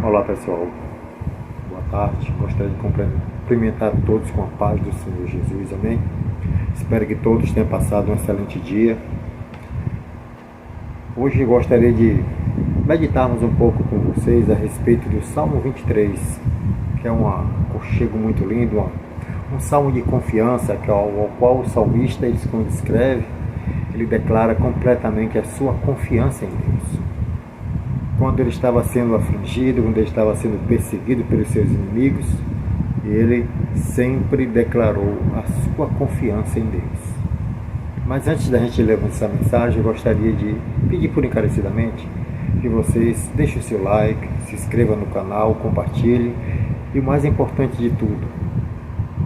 Olá pessoal, boa tarde. Gostaria de cumprimentar todos com a paz do Senhor Jesus, amém? Espero que todos tenham passado um excelente dia. Hoje gostaria de meditarmos um pouco com vocês a respeito do Salmo 23, que é um aconchego muito lindo, um salmo de confiança, ao qual o salmista, quando escreve, ele declara completamente a sua confiança em Deus. Quando ele estava sendo afligido, quando ele estava sendo perseguido pelos seus inimigos, ele sempre declarou a sua confiança em Deus. Mas antes da gente ler essa mensagem, eu gostaria de pedir por encarecidamente que vocês deixem o seu like, se inscrevam no canal, compartilhem e o mais importante de tudo,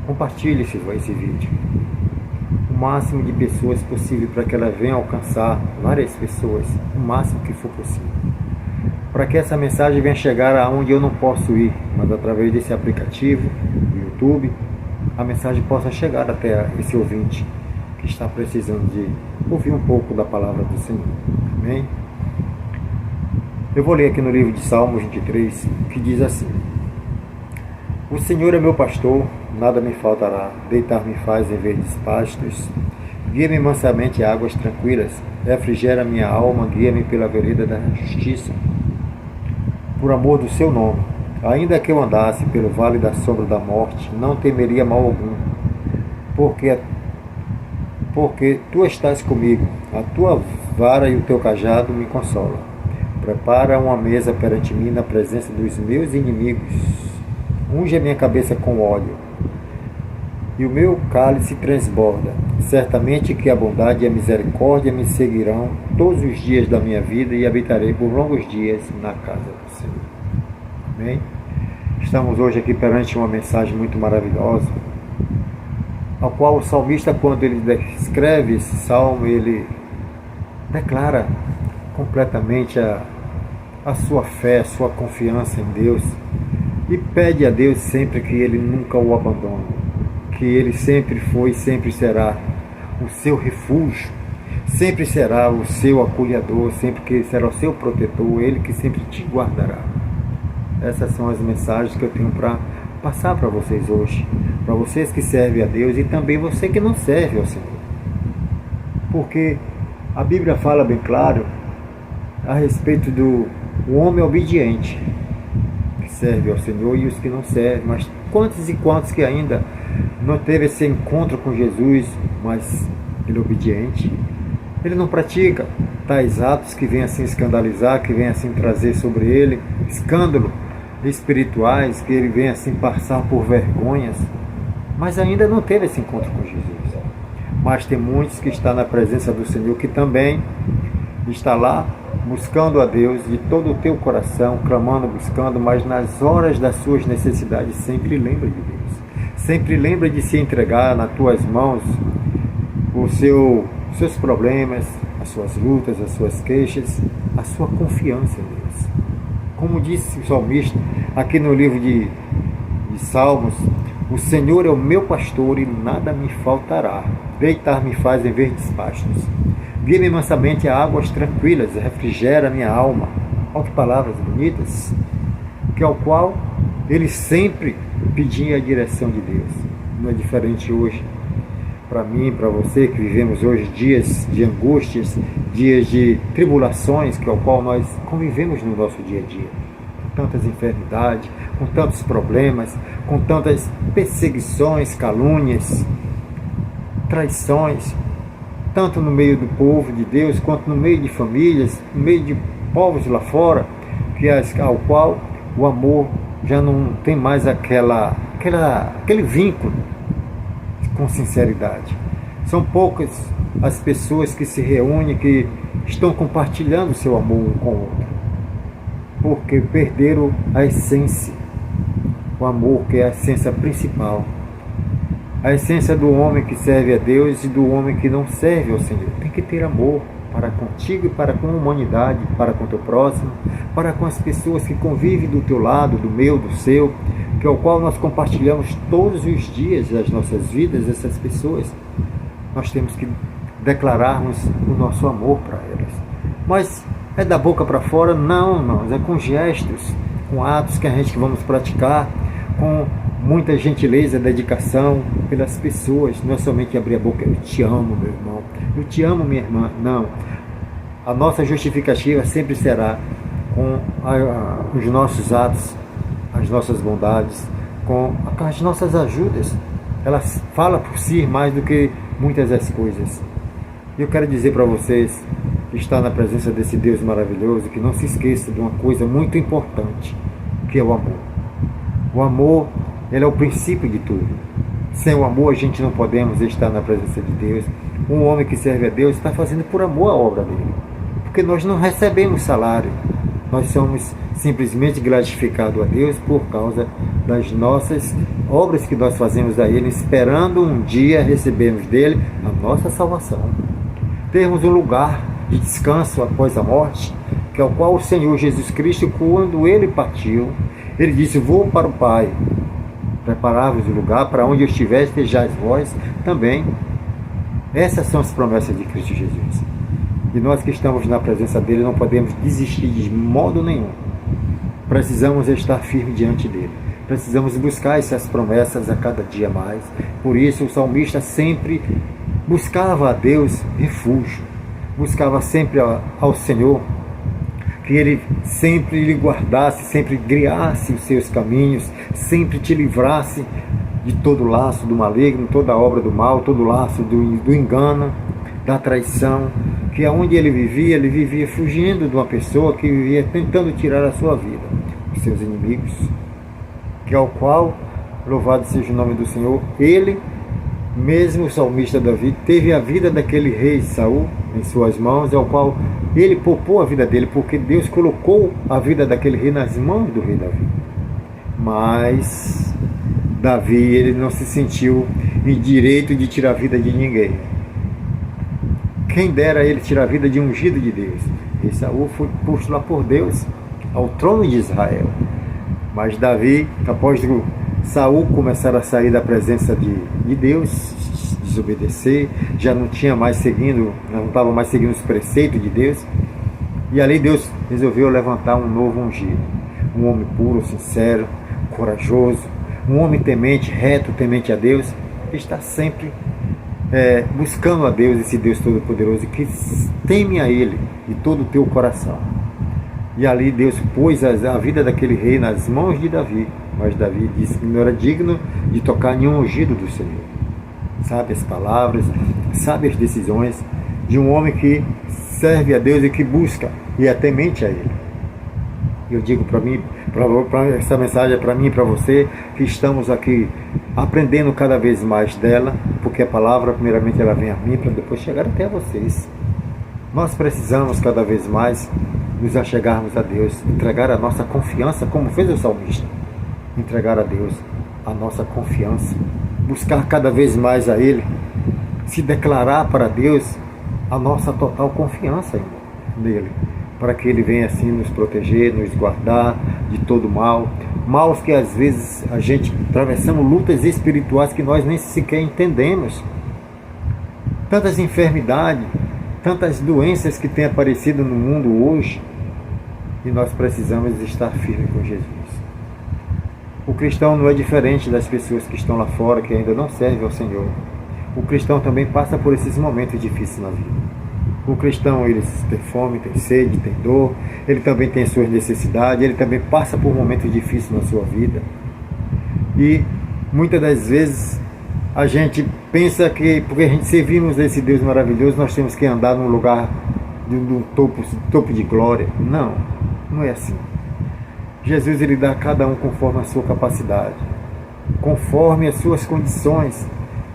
compartilhe esse vídeo o máximo de pessoas possível para que ela venha alcançar várias pessoas, o máximo que for possível. Para que essa mensagem venha chegar aonde eu não posso ir, mas através desse aplicativo, do YouTube, a mensagem possa chegar até esse ouvinte que está precisando de ouvir um pouco da palavra do Senhor. Amém? Eu vou ler aqui no livro de Salmos 23, que diz assim: O Senhor é meu pastor, nada me faltará, deitar-me faz em verdes pastos, guia-me mansamente a águas tranquilas, refrigera minha alma, guia-me pela vereda da justiça, por amor do seu nome. Ainda que eu andasse pelo vale da sombra da morte, não temeria mal algum, porque tu estás comigo, a tua vara e o teu cajado me consolam. Prepara uma mesa perante mim na presença dos meus inimigos, unge a minha cabeça com óleo, e o meu cálice transborda. Certamente que a bondade e a misericórdia me seguirão todos os dias da minha vida, e habitarei por longos dias na casa do Senhor. Amém? Estamos hoje aqui perante uma mensagem muito maravilhosa, ao qual o salmista, quando ele escreve esse salmo, ele declara completamente a sua fé, a sua confiança em Deus, e pede a Deus sempre que ele nunca o abandone, que ele sempre foi e sempre será o seu refúgio, sempre será o seu acolhedor, sempre que será o seu protetor, ele que sempre te guardará. Essas são as mensagens que eu tenho para passar para vocês hoje, para vocês que servem a Deus e também você que não serve ao Senhor. Porque a Bíblia fala bem claro a respeito do homem obediente, que serve ao Senhor, e os que não servem. Mas quantos e quantos que ainda não teve esse encontro com Jesus, mas ele é obediente, ele não pratica tais atos que vêm assim escandalizar, que vêm assim trazer sobre ele escândalo espirituais, que ele vem assim passar por vergonhas, mas ainda não teve esse encontro com Jesus. Mas tem muitos que estão na presença do Senhor, que também está lá buscando a Deus de todo o teu coração, clamando, buscando, mas nas horas das suas necessidades sempre lembra de Deus, sempre lembra de se entregar nas tuas mãos os seus problemas, as suas lutas, as suas queixas, a sua confiança em Deus. Como disse o salmista aqui no livro de Salmos: o Senhor é o meu pastor e nada me faltará, deitar-me faz em verdes pastos, guia-me mansamente a águas tranquilas, refrigera minha alma. Olha que palavras bonitas, que ao qual ele sempre pedia a direção de Deus. Não é diferente hoje, para mim, para você, que vivemos hoje dias de angústias, dias de tribulações, que ao qual nós convivemos no nosso dia a dia, com tantas enfermidades, com tantos problemas, com tantas perseguições, calúnias, traições, tanto no meio do povo de Deus, quanto no meio de famílias, no meio de povos lá fora, ao qual o amor já não tem mais aquele vínculo com sinceridade. São poucas as pessoas que se reúnem, que estão compartilhando seu amor um com o outro, porque perderam a essência, o amor, que é a essência principal, a essência do homem que serve a Deus e do homem que não serve ao Senhor. Tem que ter amor para contigo e para com a humanidade, para com o teu próximo, para com as pessoas que convivem do teu lado, do meu, do seu, que é o qual nós compartilhamos todos os dias das nossas vidas. Essas pessoas, nós temos que declararmos o nosso amor para elas. Mas é da boca para fora? Não, irmãos, é com gestos, com atos que vamos praticar, com muita gentileza, dedicação pelas pessoas, não é somente abrir a boca, eu te amo, meu irmão, eu te amo, minha irmã, não. A nossa justificativa sempre será com os nossos atos, as nossas bondades, com as nossas ajudas. Ela fala por si mais do que muitas das coisas. E eu quero dizer para vocês que está na presença desse Deus maravilhoso, que não se esqueça de uma coisa muito importante, que é o amor. O amor, ele é o princípio de tudo. Sem o amor a gente não podemos estar na presença de Deus. Um homem que serve a Deus está fazendo por amor a obra dele. Porque nós não recebemos salário. Nós somos simplesmente gratificados a Deus por causa das nossas obras que nós fazemos a Ele, esperando um dia recebermos dele a nossa salvação. Termos um lugar de descanso após a morte, que é o qual o Senhor Jesus Cristo, quando Ele partiu, Ele disse: vou para o Pai, preparar-vos o lugar, para onde eu estiver, estejais vós também. Essas são as promessas de Cristo Jesus. E nós que estamos na presença dele não podemos desistir de modo nenhum. Precisamos estar firmes diante dele. Precisamos buscar essas promessas a cada dia mais. Por isso o salmista sempre buscava a Deus refúgio. Buscava sempre ao Senhor que Ele sempre lhe guardasse, sempre guiasse os seus caminhos, sempre te livrasse de todo laço do maligno, toda obra do mal, todo laço do engano, da traição, que aonde ele vivia fugindo de uma pessoa que vivia tentando tirar a sua vida, os seus inimigos, que ao qual, louvado seja o nome do Senhor, ele, mesmo o salmista Davi, teve a vida daquele rei Saul em suas mãos, ao qual ele poupou a vida dele, porque Deus colocou a vida daquele rei nas mãos do rei Davi. Mas Davi, ele não se sentiu em direito de tirar a vida de ninguém. Quem dera ele tirar a vida de um ungido de Deus. E Saul foi posto lá por Deus ao trono de Israel. Mas Davi, após Saul começar a sair da presença de Deus, desobedecer, já não tinha mais seguindo, não estava mais seguindo os preceitos de Deus, e ali Deus resolveu levantar um novo ungido, um homem puro, sincero, corajoso, um homem temente, reto, temente a Deus, que está sempre buscando a Deus, esse Deus Todo-Poderoso, que teme a Ele de todo o teu coração. E ali Deus pôs a vida daquele rei nas mãos de Davi, mas Davi disse que não era digno de tocar nenhum ungido do Senhor. Sabe as palavras, sabe as decisões de um homem que serve a Deus e que busca e é temente a Ele. Eu digo para mim, essa mensagem é para mim e para você, que estamos aqui aprendendo cada vez mais dela, porque a palavra, primeiramente, ela vem a mim para depois chegar até a vocês. Nós precisamos cada vez mais nos achegarmos a Deus, entregar a nossa confiança, como fez o salmista, entregar a Deus a nossa confiança, buscar cada vez mais a Ele, se declarar para Deus a nossa total confiança nele, para que Ele venha assim nos proteger, nos guardar de todo mal, maus que às vezes a gente atravessamos lutas espirituais que nós nem sequer entendemos, tantas enfermidades, tantas doenças que têm aparecido no mundo hoje, e nós precisamos estar firmes com Jesus. O cristão não é diferente das pessoas que estão lá fora, que ainda não servem ao Senhor. O cristão também passa por esses momentos difíceis na vida. O cristão, ele tem fome, tem sede, tem dor, ele também tem suas necessidades, ele também passa por momentos difíceis na sua vida. E muitas das vezes a gente pensa que, porque a gente servimos a esse Deus maravilhoso, nós temos que andar num lugar de um topo de glória. Não, não é assim. Jesus, ele dá a cada um conforme a sua capacidade, conforme as suas condições.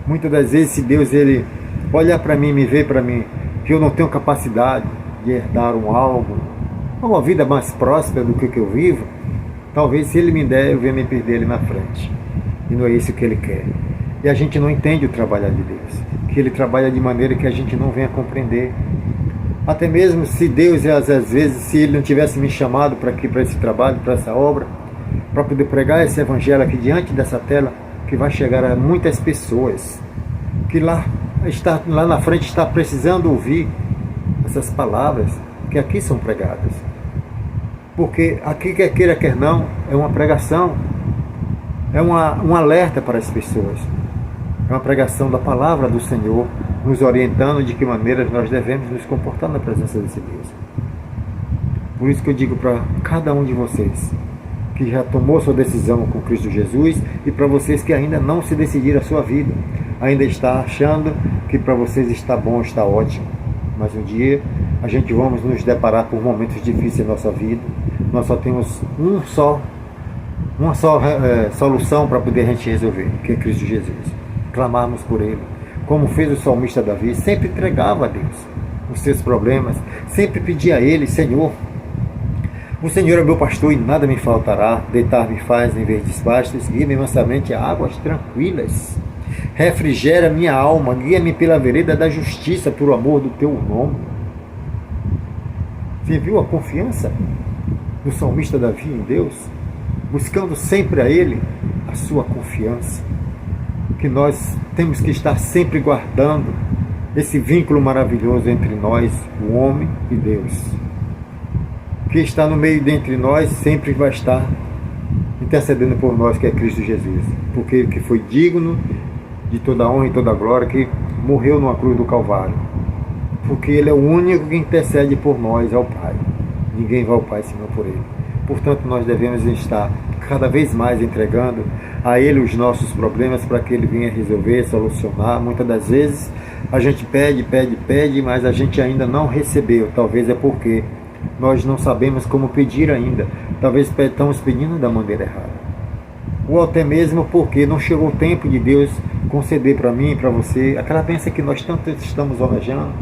Muitas das vezes, se Deus, ele olhar para mim, me ver para mim, que eu não tenho capacidade de herdar algo, uma vida mais próspera do que eu vivo, talvez se Ele me der, eu venha me perder Ele na frente. E não é isso que Ele quer. E a gente não entende o trabalhar de Deus, que Ele trabalha de maneira que a gente não venha compreender. Até mesmo se Deus, às vezes, se Ele não tivesse me chamado para aqui, para esse trabalho, para essa obra, para poder pregar esse evangelho aqui diante dessa tela, que vai chegar a muitas pessoas, que lá na frente está precisando ouvir essas palavras que aqui são pregadas. Porque aqui, quer queira, quer não, é uma pregação, é um alerta para as pessoas. É uma pregação da palavra do Senhor, nos orientando de que maneira nós devemos nos comportar na presença desse Deus. Por isso que eu digo para cada um de vocês, que já tomou sua decisão com Cristo Jesus, e para vocês que ainda não se decidiram a sua vida, ainda está achando que para vocês está bom, está ótimo. Mas um dia a gente vamos nos deparar por momentos difíceis em nossa vida. Nós só temos uma só solução para poder a gente resolver, que é Cristo Jesus. Clamarmos por Ele. Como fez o salmista Davi, sempre entregava a Deus os seus problemas, sempre pedia a Ele: Senhor, o Senhor é meu pastor e nada me faltará, deitar-me faz em verdes pastos, guia-me mansamente a águas tranquilas, refrigera minha alma, guia-me pela vereda da justiça, por amor do teu nome. Você viu a confiança do salmista Davi em Deus? Buscando sempre a Ele, a sua confiança. Que nós temos que estar sempre guardando esse vínculo maravilhoso entre nós, o homem e Deus. Que está no meio dentre nós sempre vai estar intercedendo por nós, que é Cristo Jesus. Porque que foi digno de toda honra e toda glória, que morreu numa cruz do Calvário. Porque Ele é o único que intercede por nós ao Pai. Ninguém vai ao Pai senão por Ele. Portanto, nós devemos estar cada vez mais entregando a Ele os nossos problemas para que Ele venha resolver, solucionar. Muitas das vezes a gente pede, mas a gente ainda não recebeu. Talvez é porque nós não sabemos como pedir ainda. Talvez estamos pedindo da maneira errada. Ou até mesmo porque não chegou o tempo de Deus conceder para mim e para você aquela bênção que nós tanto estamos almejando,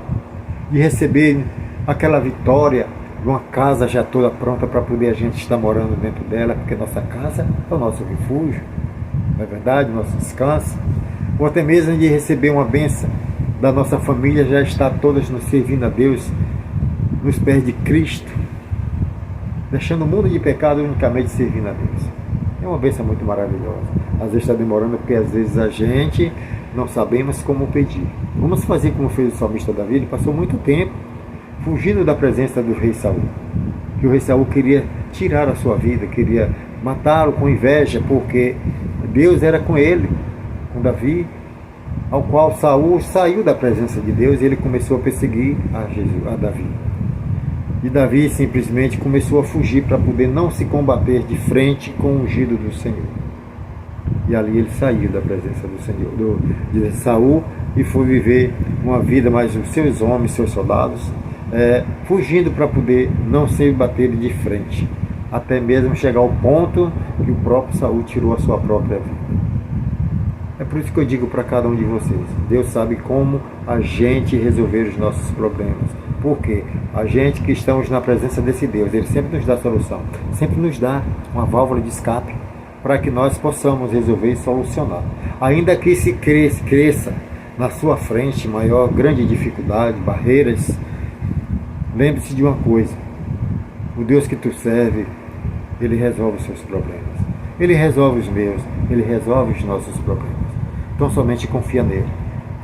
de receber aquela vitória, uma casa já toda pronta para poder a gente estar morando dentro dela, porque nossa casa é o nosso refúgio, não é verdade? O nosso descanso. Ou até mesmo de receber uma bênção da nossa família, já está todas nos servindo a Deus, nos pés de Cristo, deixando o mundo de pecado unicamente servindo a Deus. É uma bênção muito maravilhosa. Às vezes está demorando porque às vezes a gente não sabemos como pedir. Vamos fazer como fez o salmista Davi. Ele passou muito tempo fugindo da presença do rei Saul. Que o rei Saul queria tirar a sua vida, queria matá-lo com inveja, porque Deus era com ele, com Davi, ao qual Saul saiu da presença de Deus e ele começou a perseguir a Davi. E Davi simplesmente começou a fugir para poder não se combater de frente com o ungido do Senhor. E ali ele saiu da presença do Senhor, de Saul, e foi viver uma vida mais os seus homens, seus soldados, fugindo para poder não se bater de frente, até mesmo chegar ao ponto que o próprio Saul tirou a sua própria vida. É por isso que eu digo para cada um de vocês: Deus sabe como a gente resolver os nossos problemas. Porque a gente que estamos na presença desse Deus, Ele sempre nos dá solução, sempre nos dá uma válvula de escape para que nós possamos resolver e solucionar. Ainda que se cresça na sua frente maior, grande dificuldade, barreiras, lembre-se de uma coisa: o Deus que tu serve, Ele resolve os seus problemas. Ele resolve os meus, Ele resolve os nossos problemas. Então somente confia nele,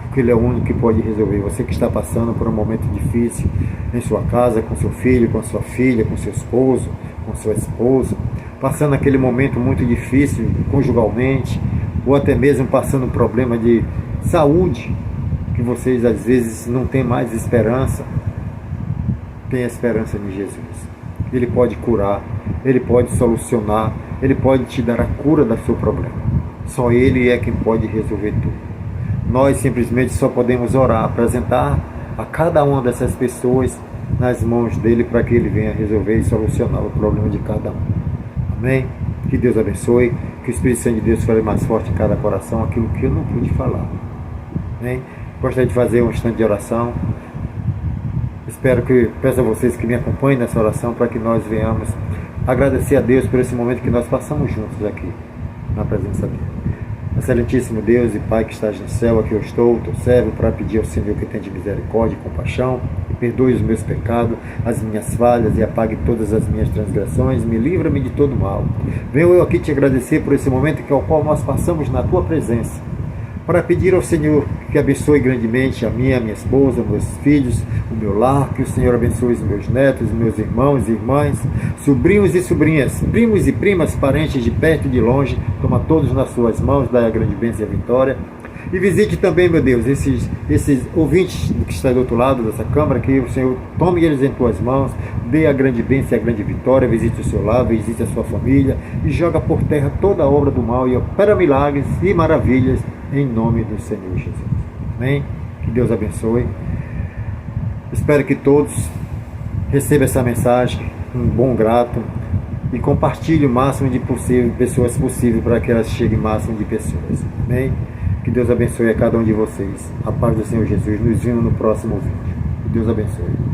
porque Ele é o único que pode resolver. Você que está passando por um momento difícil em sua casa, com seu filho, com sua filha, com seu esposo, com sua esposa, passando aquele momento muito difícil conjugalmente, ou até mesmo passando um problema de saúde, que vocês às vezes não têm mais esperança, tenha esperança em Jesus. Ele pode curar, Ele pode solucionar, Ele pode te dar a cura do seu problema. Só Ele é quem pode resolver tudo. Nós simplesmente só podemos orar, apresentar a cada uma dessas pessoas nas mãos dEle para que Ele venha resolver e solucionar o problema de cada um. Amém? Que Deus abençoe, que o Espírito Santo de Deus fale mais forte em cada coração aquilo que eu não pude falar. Amém? Gostaria de fazer um instante de oração. Peço a vocês que me acompanhem nessa oração para que nós venhamos agradecer a Deus por esse momento que nós passamos juntos aqui, na presença dEle. Excelentíssimo Deus e Pai que estás no céu, aqui eu estou, teu servo, para pedir ao Senhor que tenha de misericórdia e compaixão, e perdoe os meus pecados, as minhas falhas, e apague todas as minhas transgressões, me livra-me de todo mal. Venho eu aqui te agradecer por esse momento ao qual nós passamos na tua presença, para pedir ao Senhor que abençoe grandemente a minha esposa, meus filhos, o meu lar, que o Senhor abençoe os meus netos, meus irmãos e irmãs, sobrinhos e sobrinhas, primos e primas, parentes de perto e de longe, toma todos nas suas mãos, dá a grande bênção e a vitória. E visite também, meu Deus, esses ouvintes que estão do outro lado dessa câmara, que o Senhor tome eles em tuas mãos, dê a grande bênção e a grande vitória, visite o seu lar, visite a sua família e joga por terra toda a obra do mal e opera milagres e maravilhas em nome do Senhor Jesus. Amém? Que Deus abençoe. Espero que todos recebam essa mensagem, um bom grato, e compartilhe o máximo de pessoas possível para que elas cheguem o máximo de pessoas. Amém? Que Deus abençoe a cada um de vocês. A paz do Senhor Jesus. Nos vemos no próximo vídeo. Que Deus abençoe.